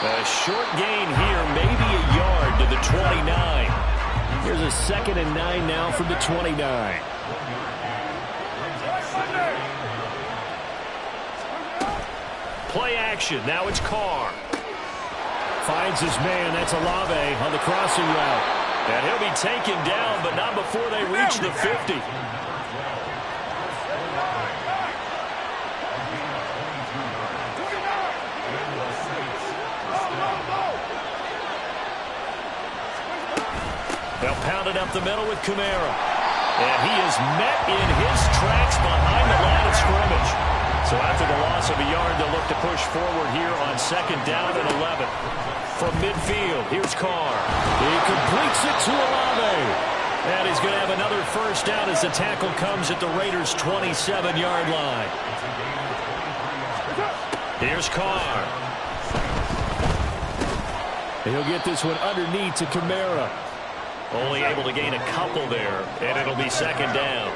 A short gain here, maybe a yard to the 29. Here's a 2nd and 9 now from the 29. Play action. Now it's Carr. Finds his man. That's Olave on the crossing route. And he'll be taken down, but not before they reach the 50. They'll pound it up the middle with Kamara. And he is met in his tracks behind the line of scrimmage. So after the loss of a yard, they'll look to push forward here on 2nd down and 11. From midfield, here's Carr. He completes it to Olave. And he's going to have another first down as the tackle comes at the Raiders' 27-yard line. Here's Carr. He'll get this one underneath to Kamara. Only able to gain a couple there, and it'll be 2nd down.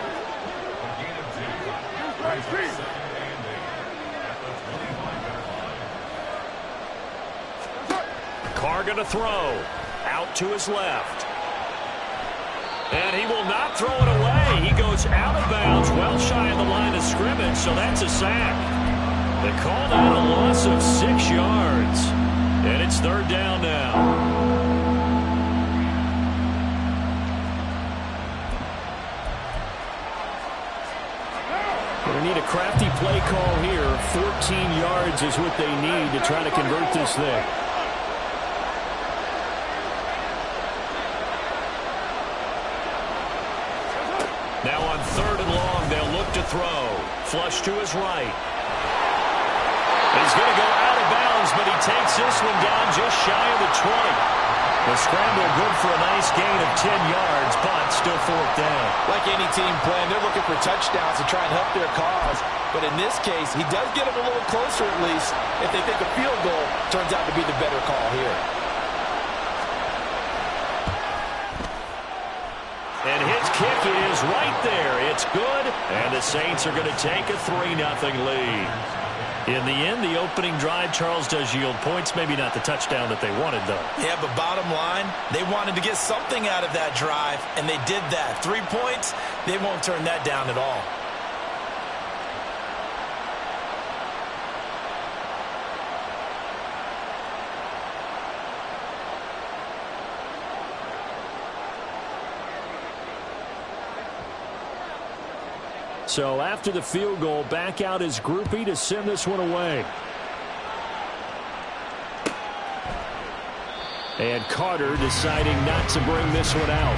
Carr going to throw. Out to his left. And he will not throw it away. He goes out of bounds, well shy of the line of scrimmage, so that's a sack. They call that a loss of 6 yards. And it's 3rd down now. They need a crafty play call here. 14 yards is what they need to try to convert this thing. Now on 3rd and long, they'll look to throw. Flush to his right. He's going to go out of bounds, but he takes this one down just shy of the 20. The scramble good for a nice gain of 10 yards, but still 4th down. Like any team playing, they're looking for touchdowns to try and help their cause. But in this case, he does get them a little closer at least if they think a field goal turns out to be the better call here. And his kick is right there. It's good, and the Saints are going to take a 3-0 lead. In the end, the opening drive, Charles, does yield points. Maybe not the touchdown that they wanted, though. Yeah, but bottom line, they wanted to get something out of that drive, and they did that. 3 points, they won't turn that down at all. So after the field goal, back out his groupie to send this one away. And Carter deciding not to bring this one out.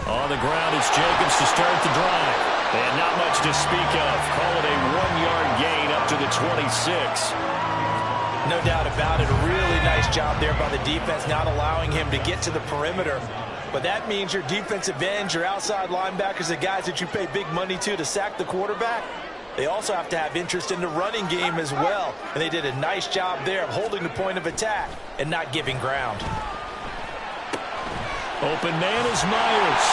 On the ground is Jacobs to start the drive. And not much to speak of. Call it a 1-yard gain up to the 26. No doubt about it. A really nice job there by the defense, not allowing him to get to the perimeter. But that means your defensive ends, your outside linebackers, the guys that you pay big money to sack the quarterback, they also have to have interest in the running game as well. And they did a nice job there of holding the point of attack and not giving ground. Open man is Myers.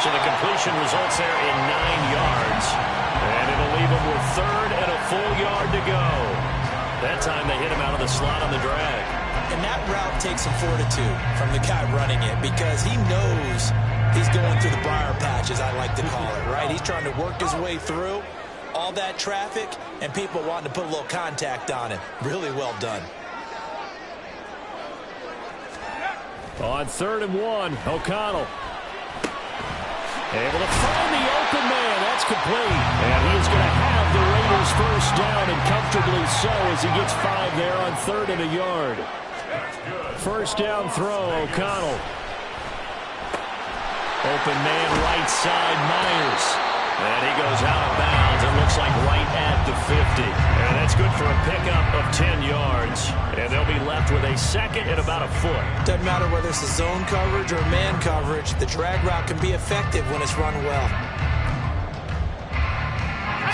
So the completion results there in 9 yards. And it'll leave him with 3rd and a full yard to go. That time they hit him out of the slot on the drag. And that route takes some fortitude from the guy running it because he knows he's going through the briar patch, as I like to call it, right? He's trying to work his way through all that traffic and people wanting to put a little contact on him. Really well done. On 3rd and 1, O'Connell. Able to find the open man. That's complete. And he is going to have the Raiders first down, and comfortably so as he gets 5 there on 3rd and a yard. First down throw, O'Connell. Open man right side, Myers. And he goes out of bounds. It looks like right at the 50. And that's good for a pickup of 10 yards. And they'll be left with a 2nd and about a foot. Doesn't matter whether it's a zone coverage or man coverage. The drag route can be effective when it's run well.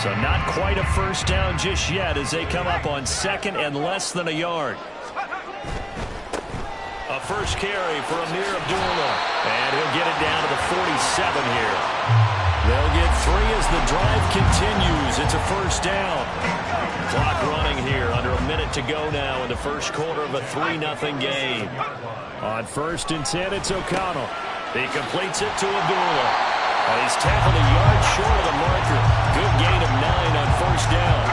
So not quite a first down just yet as they come up on second and less than a yard. A first carry for Amir Abdullah. And he'll get it down to the 47 here. They'll get 3 as the drive continues. It's a first down. Clock running here. Under a minute to go now in the first quarter of a 3-0 game. On 1st and 10, it's O'Connell. He completes it to Abdullah. He's tackled a yard short of the marker. Good gain of 9 on first down.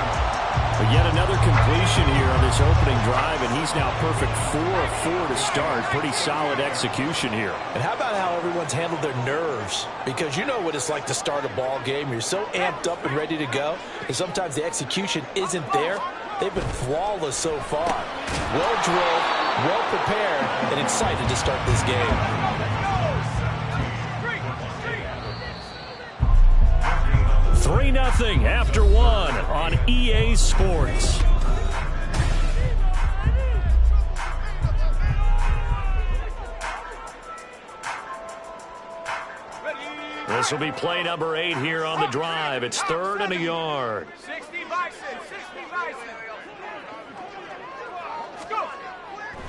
But yet another completion here on this opening drive, and he's now perfect 4 of 4 to start. Pretty solid execution here. And how about how everyone's handled their nerves? Because you know what it's like to start a ball game. You're so amped up and ready to go, and sometimes the execution isn't there. They've been flawless so far. Well drilled, well prepared, and excited to start this game. 3-0 after 1 on EA Sports. This will be play number 8 here on the drive. It's 3rd and a yard. 60 Bison, 60 Bison.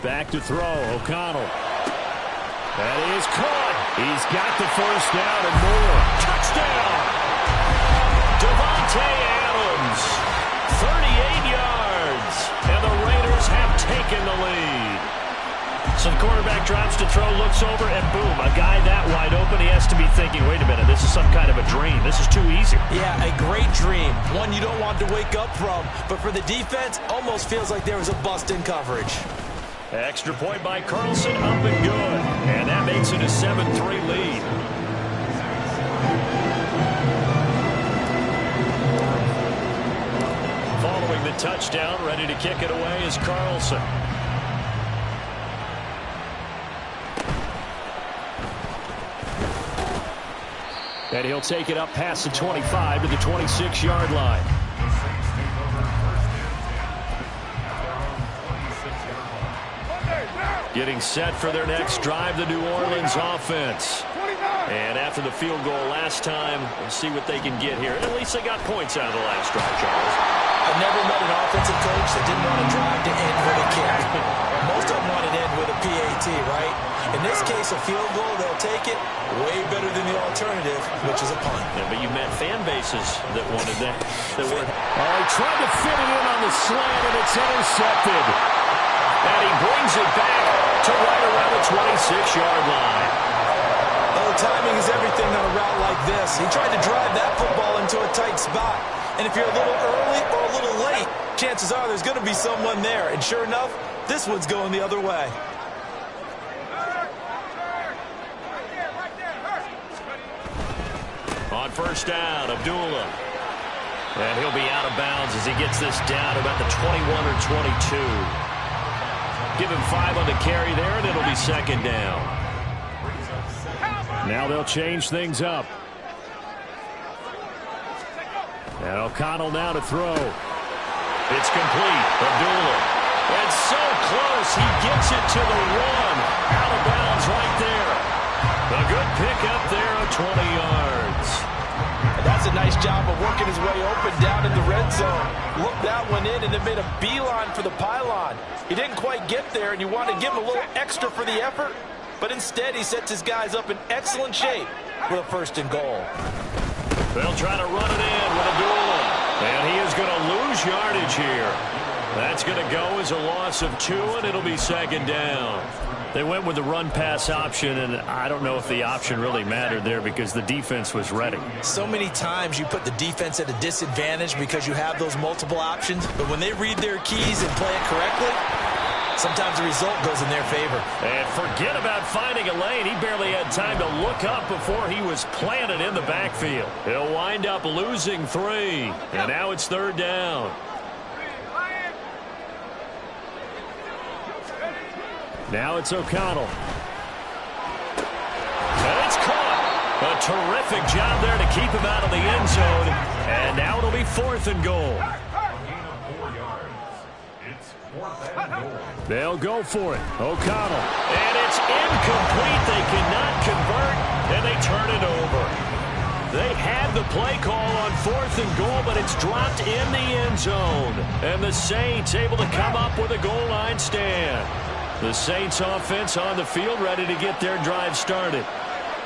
Back to throw, O'Connell. That is caught. He's got the first down and more. Touchdown! Devontae Adams, 38 yards, and the Raiders have taken the lead. So the quarterback drops to throw, looks over, and boom, a guy that wide open, he has to be thinking, wait a minute, this is some kind of a dream. This is too easy. Yeah, a great dream. One you don't want to wake up from. But for the defense, almost feels like there was a bust in coverage. Extra point by Carlson, up and good. And that makes it a 7-3 lead. Following the touchdown, ready to kick it away is Carlson. And he'll take it up past the 25 to the 26-yard line. Getting set for their next drive, the New Orleans offense. And after the field goal last time, we'll see what they can get here. At least they got points out of the last drive, Charles. I've never met an offensive coach that didn't want to drive to end with a kick. Most of them want to end with a PAT, right? In this case, a field goal, they'll take it way better than the alternative, which is a punt. Yeah, but you met fan bases that wanted that. He tried to fit it in on the slant, and it's intercepted. And he brings it back to right around the 26-yard line. Oh, timing is everything on a route like this. He tried to drive that football into a tight spot. And if you're a little early or a little late, chances are there's going to be someone there. And sure enough, this one's going the other way. On first down, Abdullah. And he'll be out of bounds as he gets this down to about the 21 or 22. Give him 5 on the carry there, and it'll be second down. Now they'll change things up. And O'Connell now to throw. It's complete. Abdullah. And so close. He gets it to the 1. Out of bounds right there. A good pickup there of 20 yards. And that's a nice job of working his way open down in the red zone. Looked that one in and then made a beeline for the pylon. He didn't quite get there, and you want to give him a little extra for the effort. But instead, he sets his guys up in excellent shape with a 1st and goal. They'll try to run it in with Abdullah. And he is going to lose yardage here. That's going to go as a loss of 2, and it'll be second down. They went with the run-pass option, and I don't know if the option really mattered there because the defense was ready. So many times you put the defense at a disadvantage because you have those multiple options, but when they read their keys and play it correctly, sometimes the result goes in their favor. And forget about finding a lane. He barely had time to look up before he was planted in the backfield. He'll wind up losing 3, and now it's 3rd down. Now it's O'Connell. And it's caught. A terrific job there to keep him out of the end zone. And now it'll be 4th and goal. They'll go for it. O'Connell. And it's incomplete. They cannot convert, and they turn it over. They had the play call on 4th and goal, but it's dropped in the end zone. And the Saints able to come up with a goal line stand. The Saints offense on the field ready to get their drive started.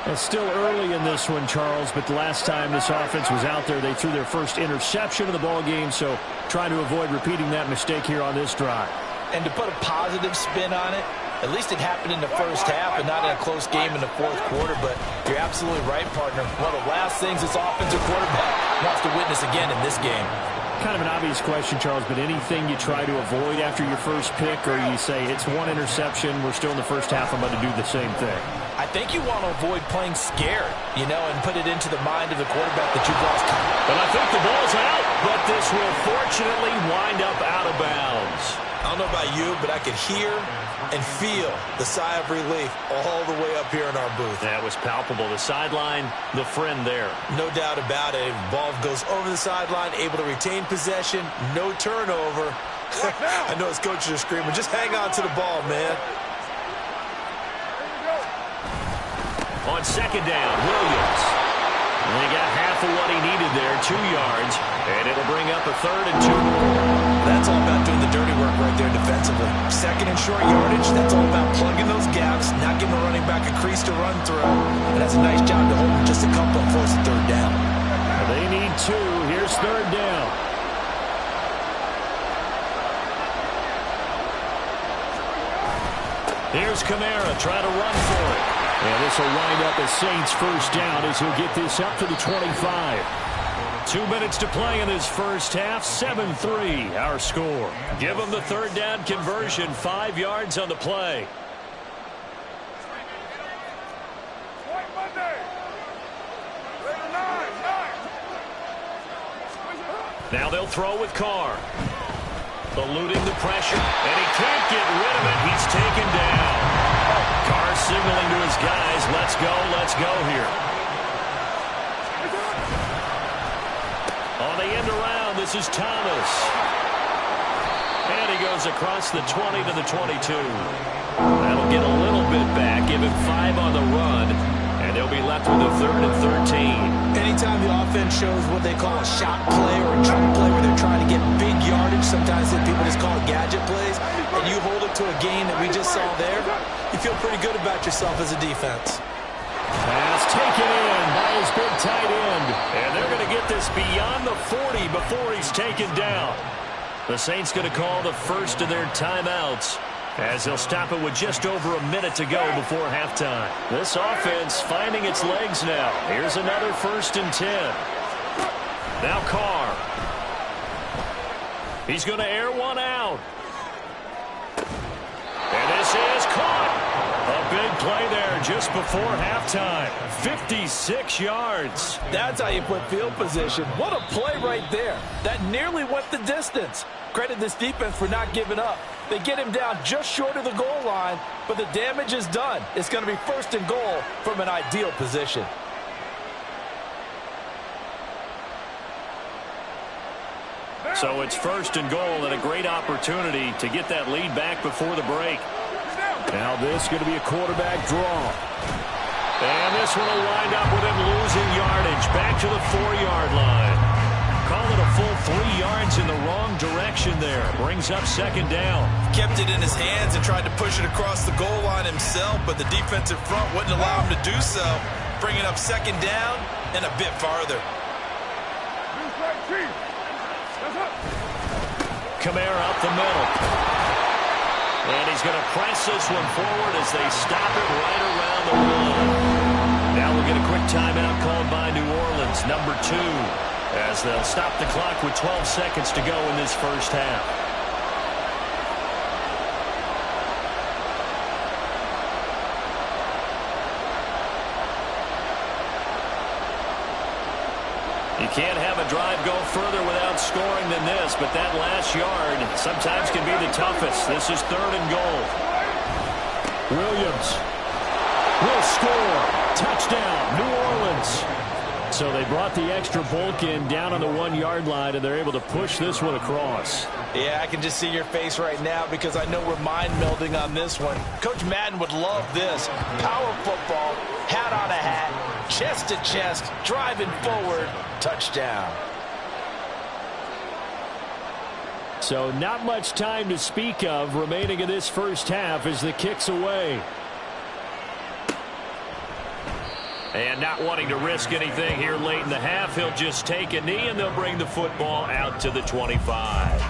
It's still early in this one, Charles, but the last time this offense was out there, they threw their first interception of the ball game, so trying to avoid repeating that mistake here on this drive. And to put a positive spin on it, at least it happened in the first half and not in a close game in the fourth quarter, but you're absolutely right, partner. One of the last things this offensive quarterback wants to witness again in this game. Kind of an obvious question, Charles, but anything you try to avoid after your first pick, or you say it's one interception, we're still in the first half, I'm going to do the same thing? I think you want to avoid playing scared, you know, and put it into the mind of the quarterback that you've lost. But I think the ball's out, but this will fortunately wind up out of bounds. I don't know about you, but I could hear and feel the sigh of relief all the way up here in our booth. That was palpable. The sideline, the friend there. No doubt about it. Ball goes over the sideline, able to retain possession, no turnover. I know his coaches are screaming, just hang on to the ball, man. On second down, Williams. And he got half of what he needed there, 2 yards, and it'll bring up a 3rd and 2. That's all about doing the dirty work right there defensively. Second and short yardage, that's all about plugging those gaps, not giving a running back a crease to run through. And that's a nice job to hold him just a couple of 4th and 3rd down. They need 2. Here's 3rd down. Here's Kamara trying to run for it. And this will wind up as Saints first down as he'll get this up to the 25. 2 minutes to play in this first half. 7-3 our score. Give them the 3rd down conversion. 5 yards on the play. Now they'll throw with Carr. Eluding the pressure, and he can't get rid of it. He's taken down. Carr signaling to his guys, let's go here. On the end around, this is Thomas. And he goes across the 20 to the 22. That'll get a little bit back, give him 5 on the run, and they'll be left with a 3rd and 13. Anytime the offense shows what they call a shot play or a chunk play where they're trying to get big yardage, sometimes people just call it gadget plays, and you hold it to a gain that we just saw there, you feel pretty good about yourself as a defense. Pass taken in by his big tight end. And they're going to get this beyond the 40 before he's taken down. The Saints going to call the first of their timeouts as they'll stop it with just over a minute to go before halftime. This offense finding its legs now. Here's another 1st and 10. Now Carr. He's going to air one out. And this is caught. A big play there just before halftime. 56 yards. That's how you put field position. What a play right there. That nearly went the distance. Credit this defense for not giving up. They get him down just short of the goal line, but the damage is done. It's going to be 1st and goal from an ideal position. So it's 1st and goal and a great opportunity to get that lead back before the break. Now this is going to be a quarterback draw. And this one will wind up with him losing yardage back to the 4-yard line. Call it a full 3 yards in the wrong direction there. Brings up 2nd down. Kept it in his hands and tried to push it across the goal line himself, but the defensive front wouldn't allow him to do so. Bringing up 2nd down and a bit farther. Kamara up the middle. And he's going to press this one forward as they stop it right around the 1. Now we'll get a quick timeout called by New Orleans, number 2, as they'll stop the clock with 12 seconds to go in this first half. You can't have a drive go further without scoring than this, but that last yard sometimes can be the toughest. This is 3rd and goal. Williams will score. Touchdown, New Orleans. So they brought the extra bulk in down on the 1-yard line, and they're able to push this one across. Yeah, I can just see your face right now because I know we're mind melding on this one. Coach Madden would love this. Power football, hat on a hat. chest to chest, driving forward, touchdown. So not much time to speak of remaining in this first half as the kick's away. And not wanting to risk anything here late in the half, he'll just take a knee and they'll bring the football out to the 25.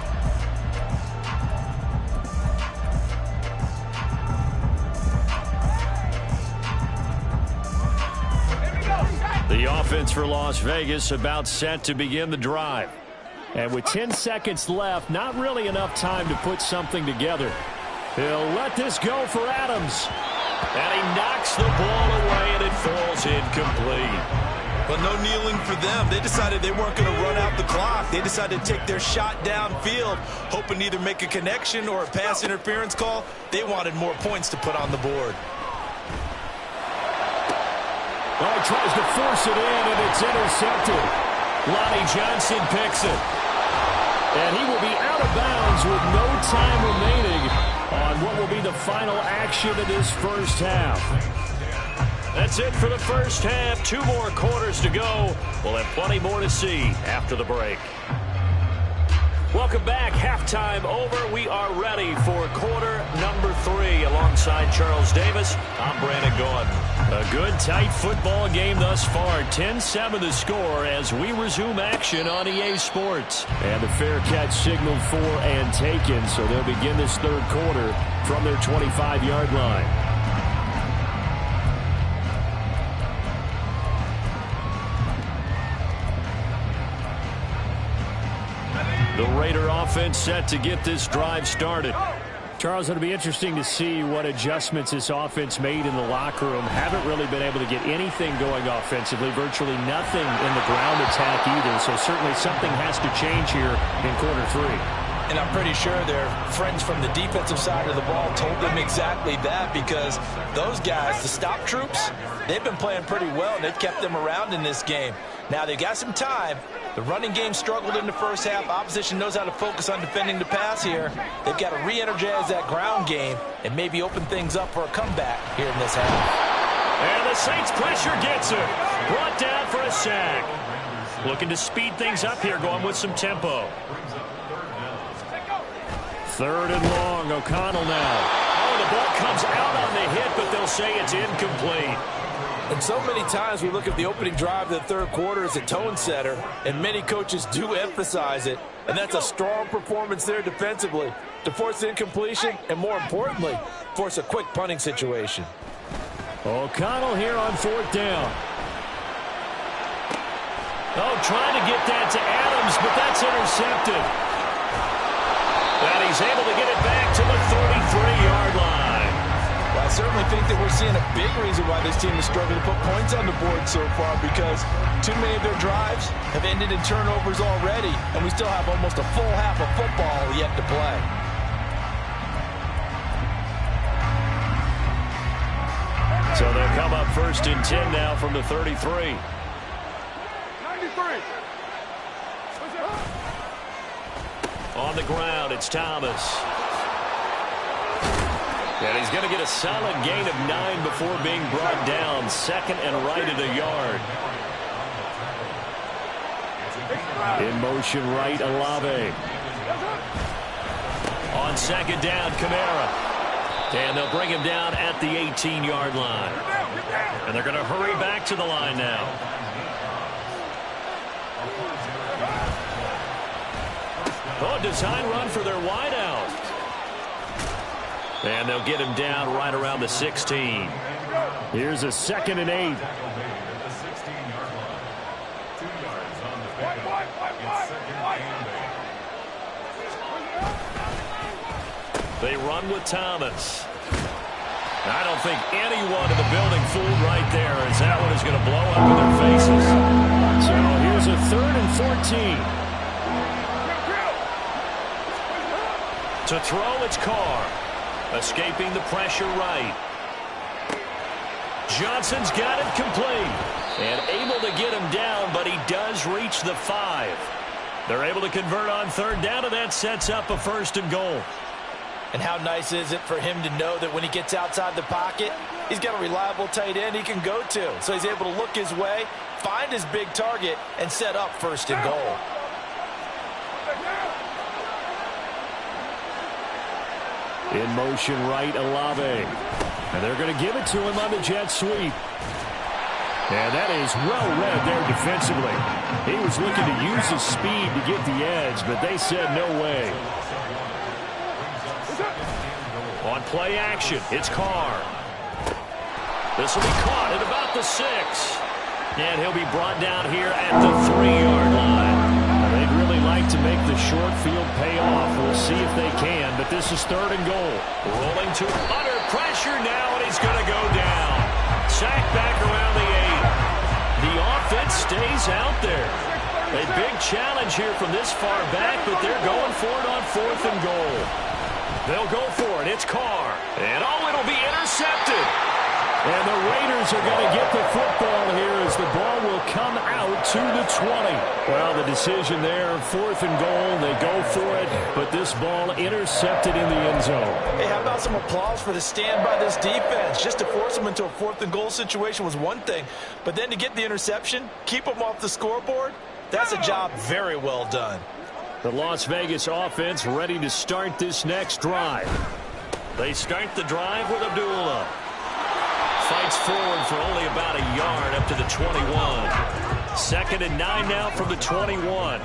The offense for Las Vegas about set to begin the drive. And with 10 seconds left, not really enough time to put something together. He'll let this go for Adams. And he knocks the ball away, and it falls incomplete. But no kneeling for them. They decided they weren't going to run out the clock. They decided to take their shot downfield, hoping to either make a connection or a pass interference call. They wanted more points to put on the board. Oh, he tries to force it in, and it's intercepted. Lonnie Johnson picks it. And he will be out of bounds with no time remaining on what will be the final action of this first half. That's it for the first half. 2 more quarters to go. We'll have plenty more to see after the break. Welcome back. Halftime over. We are ready for quarter number 3. Alongside Charles Davis, I'm Brandon Gaudin. A good, tight football game thus far. 10-7 the score as we resume action on EA Sports. And the fair catch signaled for and taken, so they'll begin this third quarter from their 25-yard line. The Raider offense set to get this drive started. Charles, it'll be interesting to see what adjustments this offense made in the locker room. Haven't really been able to get anything going offensively, virtually nothing in the ground attack either. So certainly something has to change here in quarter 3. And I'm pretty sure their friends from the defensive side of the ball told them exactly that, because those guys, the stop troops, they've been playing pretty well, and they've kept them around in this game. Now, they got some time. The running game struggled in the first half. Opposition knows how to focus on defending the pass here. They've got to re-energize that ground game and maybe open things up for a comeback here in this half. And the Saints pressure gets him. Brought down for a sack. Looking to speed things up here, going with some tempo. 3rd and long. O'Connell now. Oh, the ball comes out on the hit, but they'll say it's incomplete. And so many times we look at the opening drive of the third quarter as a tone setter, and many coaches do emphasize it. And that's a strong performance there defensively to force incompletion and, more importantly, force a quick punting situation. O'Connell here on 4th down. Oh, trying to get that to Adams, but that's intercepted. And he's able to get it back to the 33-yard line. Well, I certainly think that we're seeing a big reason why this team is struggling to put points on the board so far, because too many of their drives have ended in turnovers already, and we still have almost a full half of football yet to play. So they'll come up 1st and 10 now from the 33. 93. On the ground, it's Thomas. And he's going to get a solid gain of 9 before being brought down. 2nd and right at a yard. In motion right, Olave. On 2nd down, Kamara. And they'll bring him down at the 18-yard line. And they're going to hurry back to the line now. Oh, design run for their wideout. And they'll get him down right around the 16. Here's a 2nd and 8. They run with Thomas. I don't think anyone in the building fooled right there, as that one is going to blow up in their faces. So here's a 3rd and 14. To throw, it's Carr. Escaping the pressure right. Johnson's got it complete. And able to get him down, but he does reach the 5. They're able to convert on 3rd down, and that sets up a 1st and goal. And how nice is it for him to know that when he gets outside the pocket, he's got a reliable tight end he can go to. So he's able to look his way, find his big target, and set up first and goal. In motion right, Olave. And they're going to give it to him on the jet sweep. And that is well read there defensively. He was looking to use his speed to get the edge, but they said no way. On play action, it's Carr. This will be caught at about the 6. And he'll be brought down here at the 3-yard line. They'd really like to make the short field pay off. We'll see if they can, but this is 3rd and goal. Rolling to under pressure now, and he's going to go down. Sacked back around the 8. The offense stays out there. A big challenge here from this far back, but they're going for it on 4th and goal. They'll go for it. It's Carr. And it'll be intercepted. And the Raiders are going to get the football here as the ball will come out to the 20. Well, the decision there, 4th and goal. They go for it, but this ball intercepted in the end zone. Hey, how about some applause for the stand by this defense? Just to force them into a 4th and goal situation was one thing, but then to get the interception, keep them off the scoreboard, that's a job very well done. The Las Vegas offense ready to start this next drive. They start the drive with Abdullah. Fights forward for only about a yard up to the 21. 2nd and 9 now from the 21.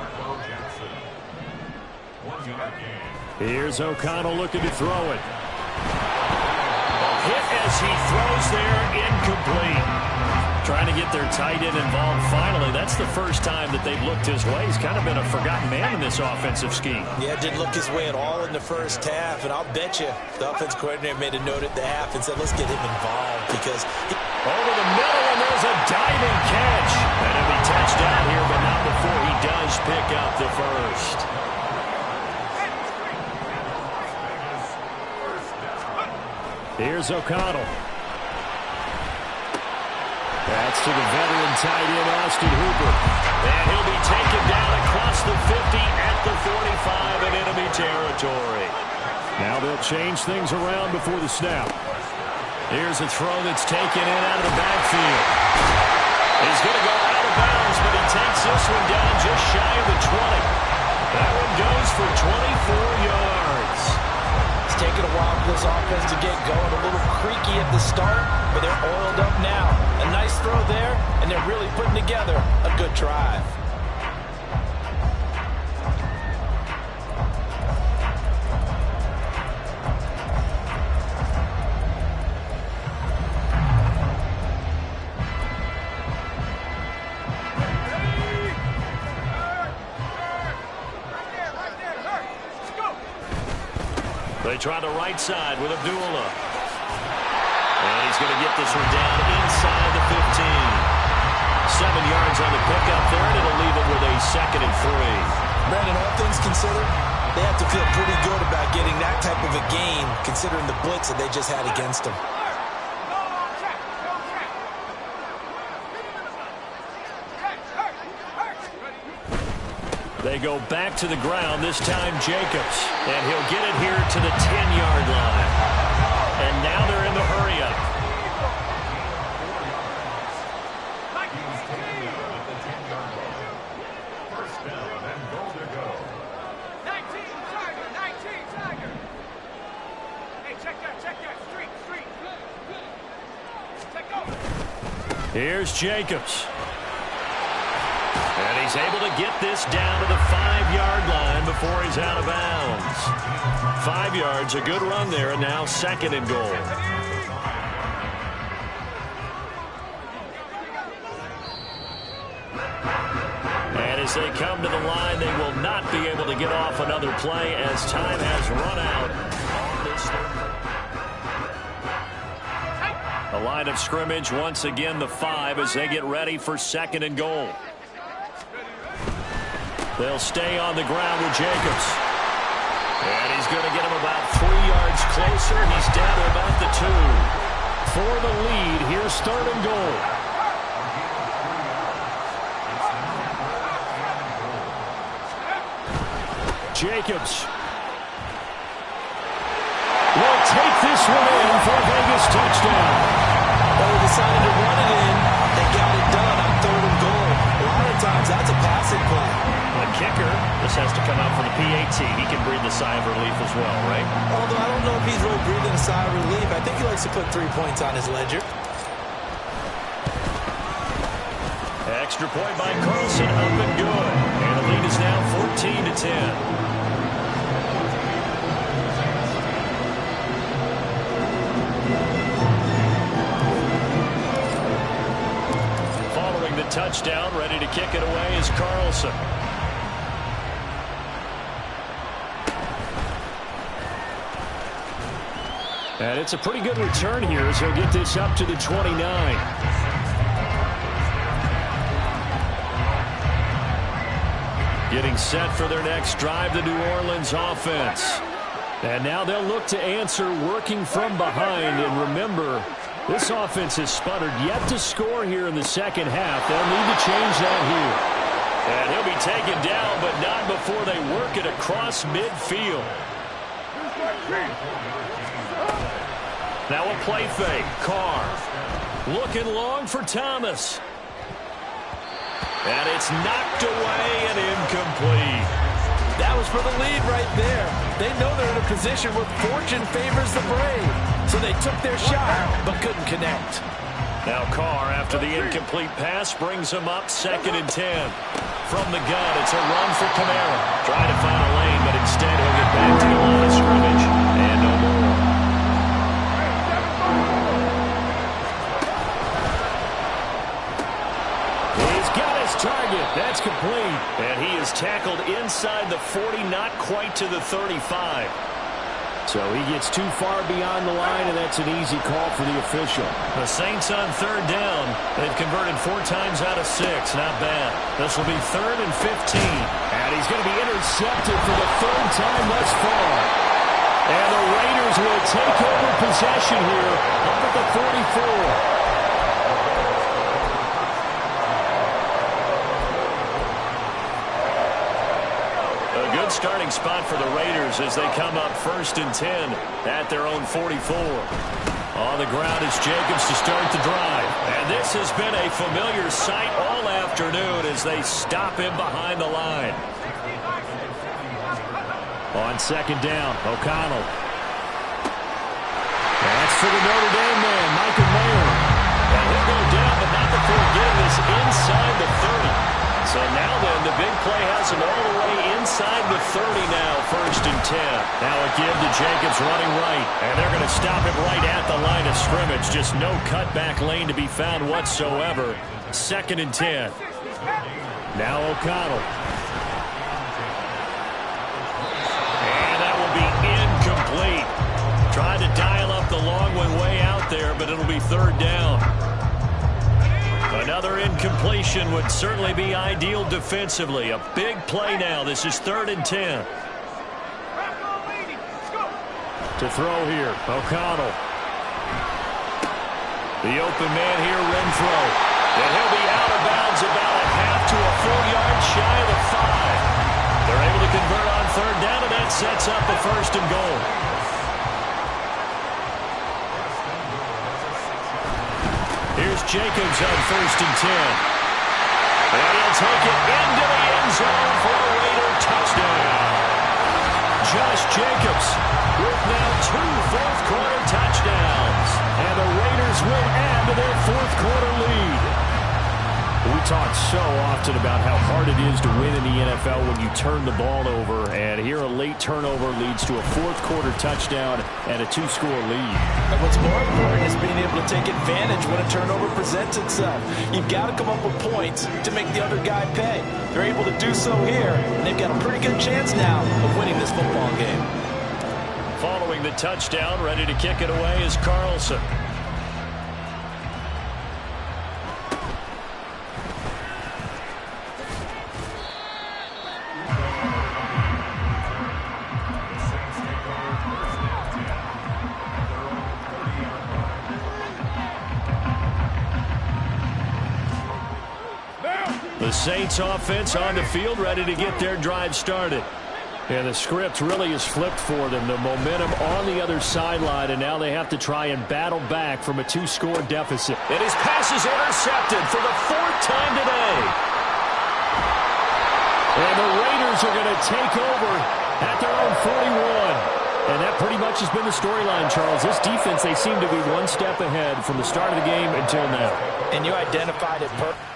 Here's O'Connell looking to throw it. A hit as he throws there, incomplete. Trying to get their tight end involved finally. That's the first time that they've looked his way. He's kind of been a forgotten man in this offensive scheme. Yeah, didn't look his way at all in the first half, and I'll bet you the offense coordinator made a note at the half and said, let's get him involved because... Over the middle, and there's a diving catch. And he'll be touchdown here, but not before he does pick up the first. Here's O'Connell. That's to the veteran tight end, Austin Hooper. And he'll be taken down across the 50 at the 45 in enemy territory. Now they'll change things around before the snap. Here's a throw that's taken in out of the backfield. He's going to go out of bounds, but he takes this one down just shy of the 20. That one goes for 24 yards. It's taken a while for this offense to get going. A little creaky at the start, but they're oiled up now. A nice throw there, and they're really putting together a good drive. They try the right side with Abdullah. And he's going to get this one down inside the 15. 7 yards on the pickup there, and it'll leave it with a 2nd and 3. Brandon, all things considered, they have to feel pretty good about getting that type of a gain, considering the blitz that they just had against them. They go back to the ground, this time Jacobs. And he'll get it here to the 10-yard line. And now they're in the hurry-up. Here's Jacobs. And he's able to get this down to the 5-yard line before he's out of bounds. 5 yards, a good run there, and now 2nd and goal. And as they come to the line, they will not be able to get off another play as time has run out on this. The line of scrimmage, once again, the 5 as they get ready for 2nd and goal. They'll stay on the ground with Jacobs. And he's going to get him about 3 yards closer. He's down to about the 2. For the lead, here's 3rd and goal. Jacobs will take this one in for a Vegas touchdown. decided to run it in. They got it done on 3rd and goal. A lot of times, that's a passing play. The kicker just has to come out for the PAT. He can breathe a sigh of relief as well, right? Although I don't know if he's really breathing a sigh of relief. I think he likes to put 3 points on his ledger. Extra point by Carlson, up and good. And the lead is now 14-10. The touchdown, ready to kick it away is Carlson. And it's a pretty good return here as he'll get this up to the 29. Getting set for their next drive, the New Orleans offense. And now they'll look to answer working from behind. And remember, this offense has sputtered, yet to score here in the second half. They'll need to change that here. And he'll be taken down, but not before they work it across midfield. Now a play fake. Carr looking long for Thomas. And it's knocked away and incomplete. That was for the lead right there. They know they're in a position where fortune favors the brave. So they took their shot, but couldn't connect. Now Carr, after the incomplete pass, brings him up 2nd and 10. From the gun, it's a run for Kamara. Trying to find a lane, but instead he'll get back to the line of scrimmage. And no more. He's got his target. That's complete. And he is tackled inside the 40, not quite to the 35. So he gets too far beyond the line, and that's an easy call for the official. The Saints on 3rd down. They've converted 4 times out of 6. Not bad. This will be 3rd and 15. And he's going to be intercepted for the 3rd time thus far. And the Raiders will take over possession here up at the 44. Starting spot for the Raiders as they come up 1st and 10 at their own 44. On the ground is Jacobs to start the drive. And this has been a familiar sight all afternoon as they stop him behind the line. On 2nd down, O'Connell. That's for the Notre Dame man, Michael Mayer. And he'll go down, but not before getting this inside the 30. So now then, the big play has him all the way inside the 30 now, 1st and 10. Now a give to Jacobs running right, and they're going to stop him right at the line of scrimmage. Just no cutback lane to be found whatsoever. 2nd and 10. Now O'Connell. And that will be incomplete. Tried to dial up the long one way out there, but it'll be 3rd down. Another incompletion would certainly be ideal defensively. A big play now. This is 3rd and 10. To throw here, O'Connell. The open man here, Renfro. And he'll be out of bounds about a half to a full yard shy of the 5. They're able to convert on 3rd down, and that sets up a 1st and goal. Here's Jacobs on 1st and 10. And he'll take it into the end zone for a Raider touchdown. Josh Jacobs with now 2 fourth-quarter touchdowns. And the Raiders will add to their 4th-quarter lead. We talk so often about how hard it is to win in the NFL when you turn the ball over. And here a late turnover leads to a 4th-quarter touchdown and a 2-score lead. And what's more important is being able to take advantage when a turnover presents itself. You've got to come up with points to make the other guy pay. They're able to do so here, and they've got a pretty good chance now of winning this football game. Following the touchdown, ready to kick it away is Carlson. The Saints offense on the field, ready to get their drive started. Yeah, the script really is flipped for them. The momentum on the other sideline, and now they have to try and battle back from a 2-score deficit. And his pass is intercepted for the 4th time today. And the Raiders are going to take over at their own 41. And that pretty much has been the storyline, Charles. This defense, they seem to be one step ahead from the start of the game until now. And you identified it perfectly.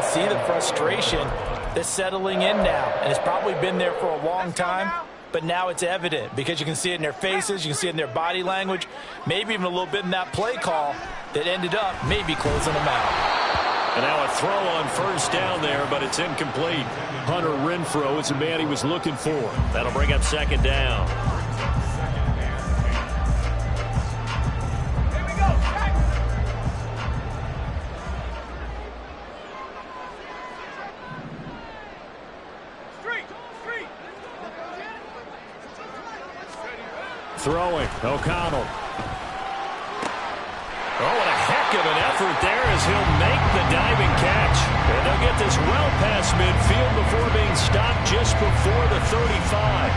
See the frustration that's settling in now, and it's probably been there for a long time, but now it's evident because you can see it in their faces, you can see it in their body language, maybe even a little bit in that play call that ended up maybe closing them out. And now a throw on first down there, but it's incomplete. Hunter Renfrow is the man he was looking for. That'll bring up 2nd down. Throwing, O'Connell. Oh, what a heck of an effort there as he'll make the diving catch. And they'll get this well past midfield before being stopped just before the 35.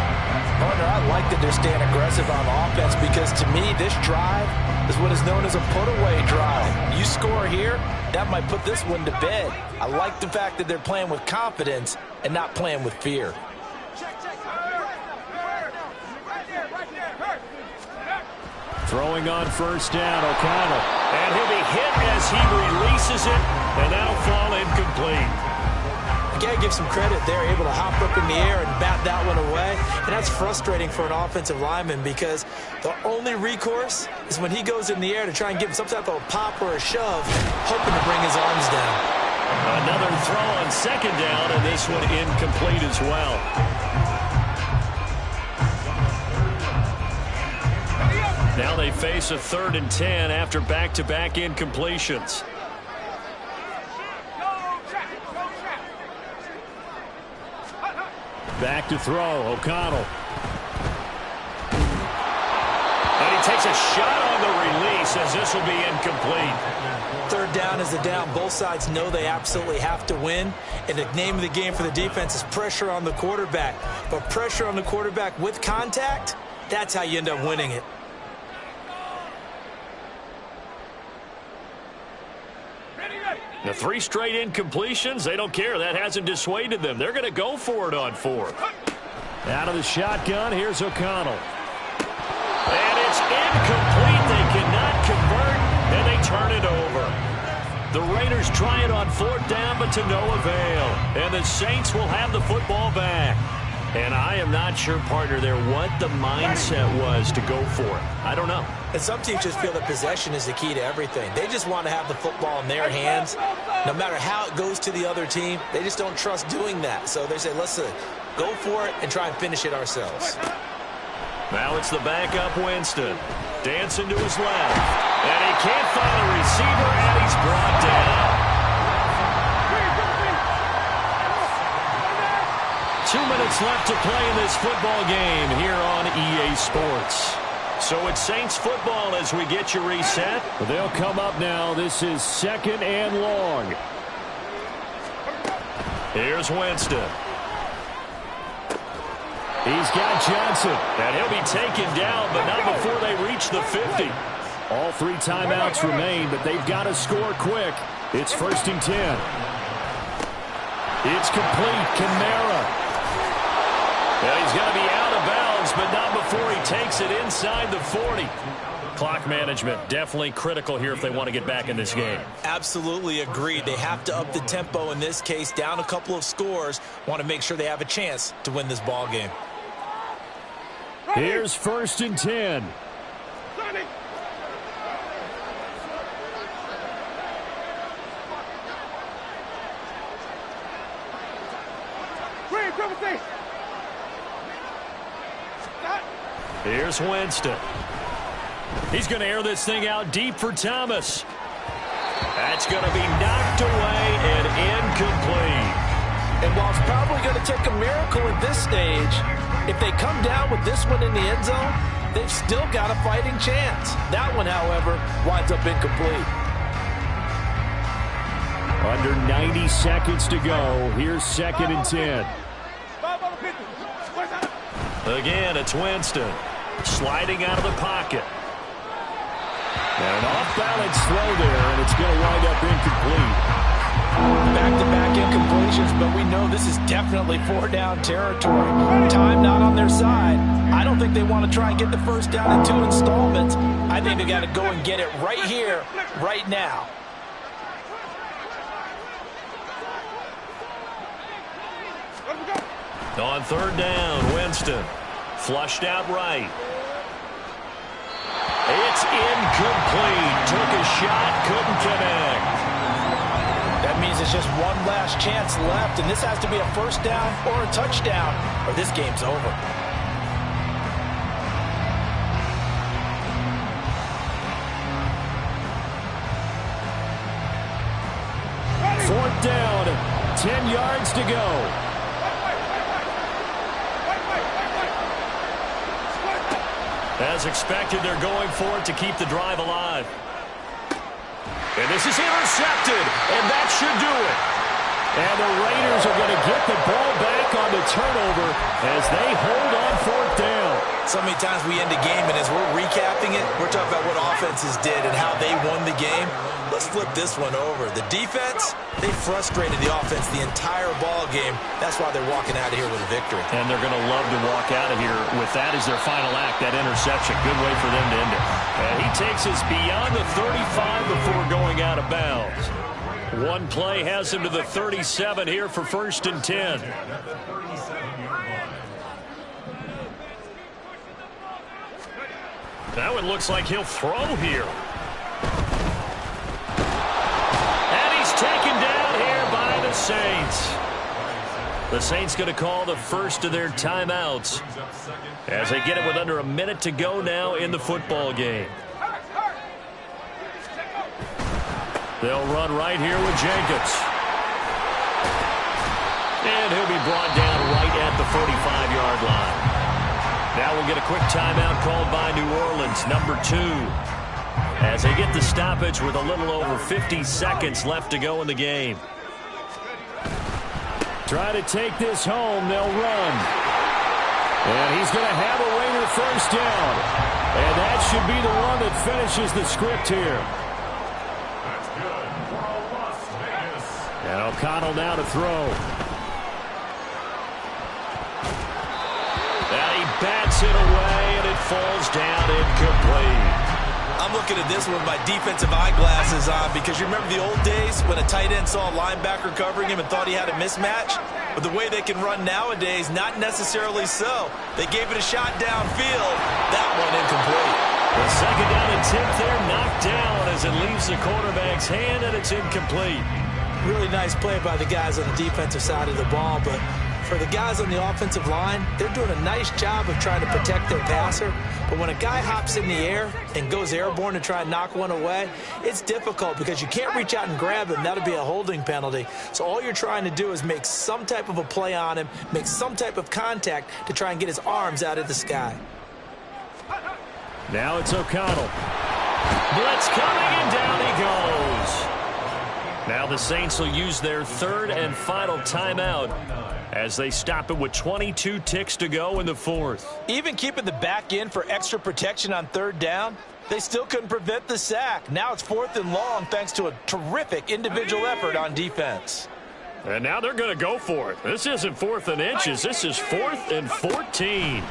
Partner, I like that they're staying aggressive on offense because to me this drive is what is known as a put-away drive. You score here, that might put this one to bed. I like the fact that they're playing with confidence and not playing with fear. Throwing on first down, O'Connell. And he'll be hit as he releases it, and that'll fall incomplete. You got to give some credit. They're able to hop up in the air and bat that one away. And that's frustrating for an offensive lineman because the only recourse is when he goes in the air to try and give him some type of a pop or a shove, hoping to bring his arms down. Another throw on 2nd down, and this one incomplete as well. Now they face a 3rd and 10 after back-to-back incompletions. Back to throw, O'Connell. And he takes a shot on the release as this will be incomplete. 3rd down is the down. Both sides know they absolutely have to win. And the name of the game for the defense is pressure on the quarterback. But pressure on the quarterback with contact, that's how you end up winning it. The 3 straight incompletions, they don't care. That hasn't dissuaded them. They're going to go for it on 4th. Out of the shotgun, here's O'Connell. And it's incomplete. They cannot convert, and they turn it over. The Raiders try it on 4th down, but to no avail. And the Saints will have the football back. And I am not sure, partner, there what the mindset was to go for it. I don't know. And some teams just feel that possession is the key to everything. They just want to have the football in their hands. No matter how it goes to the other team, they just don't trust doing that. So they say, let's go for it and try and finish it ourselves. Now it's the backup Winston. Dancing to his left. And he can't find a receiver, and he's brought down. 2 minutes left to play in this football game here on EA Sports. So it's Saints football as we get you reset. They'll come up now. This is 2nd and long. Here's Winston. He's got Johnson. And he'll be taken down, but not before they reach the 50. All 3 timeouts remain, but they've got to score quick. It's 1st and 10. It's complete. Kamara. And he's going to be out of bounds, but not before he takes it inside the 40. Clock management definitely critical here if they want to get back in this game. Absolutely agreed. They have to up the tempo in this case, down a couple of scores. Want to make sure they have a chance to win this ball game. Here's 1st and 10. Here's Winston. He's going to air this thing out deep for Thomas. That's going to be knocked away and incomplete. And while it's probably going to take a miracle, tackle at this stage, if they come down with this one in the end zone, they've still got a fighting chance. That one, however, winds up incomplete. Under 90 seconds to go. Here's 2nd and 10. Again, it's Winston. Sliding out of the pocket. And an off-balance throw there, and it's going to wind up incomplete. Back-to-back incompletions, but we know this is definitely 4-down territory. Time not on their side. I don't think they want to try and get the first down in 2 installments. I think they got to go and get it right here, right now. On 3rd down, Winston. Flushed out right. It's incomplete. Took a shot, couldn't connect. That means it's just one last chance left, and this has to be a first down or a touchdown, or this game's over. 4th down, 10 yards to go. As expected, they're going for it to keep the drive alive. And this is intercepted, and that should do it. And the Raiders are going to get the ball back on the turnover as they hold on 4th down. So many times we end a game, and as we're recapping it, we're talking about what offenses did and how they won the game. Let's flip this one over. The defense, they frustrated the offense the entire ball game. That's why they're walking out of here with a victory. And they're going to love to walk out of here with that as their final act, that interception. Good way for them to end it. And he takes us beyond the 35 before going out of bounds. One play has him to the 37 here for 1st and 10. That one looks like he'll throw here. And he's taken down here by the Saints. The Saints going to call the first of their timeouts as they get it with under a minute to go now in the football game. They'll run right here with Jenkins. And he'll be brought down right at the 45-yard line. Now we'll get a quick timeout called by New Orleans, number 2. As they get the stoppage with a little over 50 seconds left to go in the game. Try to take this home. They'll run. And he's going to have a Raider first down. And that should be the one that finishes the script here. And O'Connell now to throw. And he bats it away, and it falls down incomplete. I'm looking at this one with my defensive eyeglasses on because you remember the old days when a tight end saw a linebacker covering him and thought he had a mismatch? But the way they can run nowadays, not necessarily so. They gave it a shot downfield. That one incomplete. The 2nd down and 10th there, knocked down as it leaves the quarterback's hand, and it's incomplete. Really nice play by the guys on the defensive side of the ball, but for the guys on the offensive line, they're doing a nice job of trying to protect their passer. But when a guy hops in the air and goes airborne to try and knock one away, it's difficult because you can't reach out and grab him. That'll be a holding penalty. So all you're trying to do is make some type of a play on him, make some type of contact to try and get his arms out of the sky. Now it's O'Connell. Blitz coming, and down he goes. Now the Saints will use their 3rd and final timeout as they stop it with 22 ticks to go in the 4th. Even keeping the back in for extra protection on 3rd down, they still couldn't prevent the sack. Now it's 4th and long thanks to a terrific individual effort on defense. And now they're going to go for it. This isn't 4th and inches. This is 4th and 14.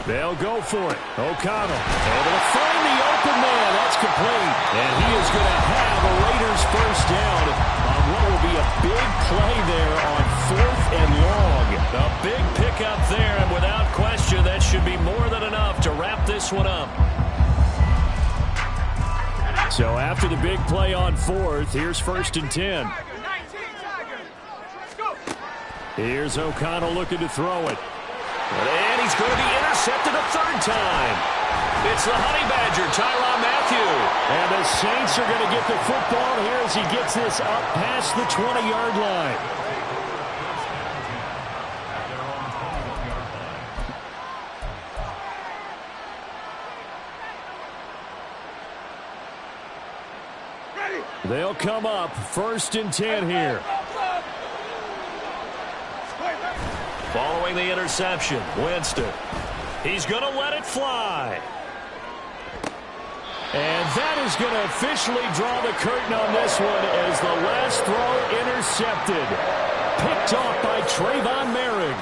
They'll go for it. O'Connell able to find the open man. That's complete. And he is going to have a Raiders first down on what will be a big play there on 4th and long. A big pickup there, and without question, that should be more than enough to wrap this one up. So after the big play on 4th, here's 1st and 10. Here's O'Connell looking to throw it. And he's going to be intercepted a 3rd time. It's the Honey Badger, Tyrann Mathieu. And the Saints are going to get the football here as he gets this up past the 20-yard line. They'll come up 1st and 10 here. Following the interception, Winston. He's going to let it fly. And that is going to officially draw the curtain on this one as the last throw intercepted. Picked off by Trayvon Merrick.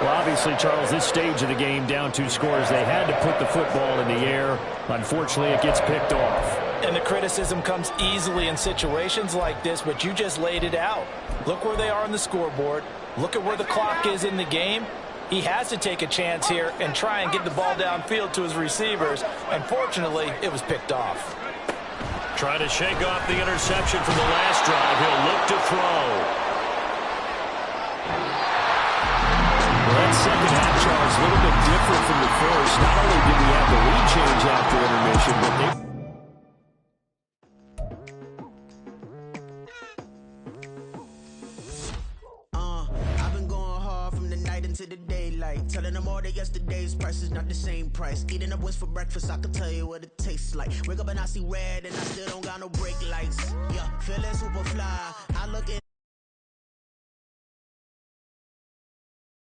Well, obviously, Charles, this stage of the game, down 2 scores, they had to put the football in the air. Unfortunately, it gets picked off. And the criticism comes easily in situations like this, but you just laid it out. Look where they are on the scoreboard. Look at where the clock is in the game. He has to take a chance here and try and get the ball downfield to his receivers. Unfortunately, it was picked off. Trying to shake off the interception from the last drive. He'll look to throw. That second half, Charles, a little bit different from the first. Not only did we have the lead change after intermission, but I've been going hard from the night into the daylight, telling them all that yesterday's price is not the same price. Eating up wings for breakfast, I can tell you what it tastes like. Wake up and I see red and I still don't got no brake lights. Yeah, feeling super fly. I look in,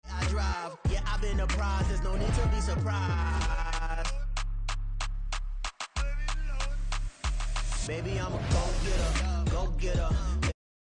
I drive. Yeah, I've been apprised. There's no need to be surprised. Baby, I'm a go-getter, go-getter.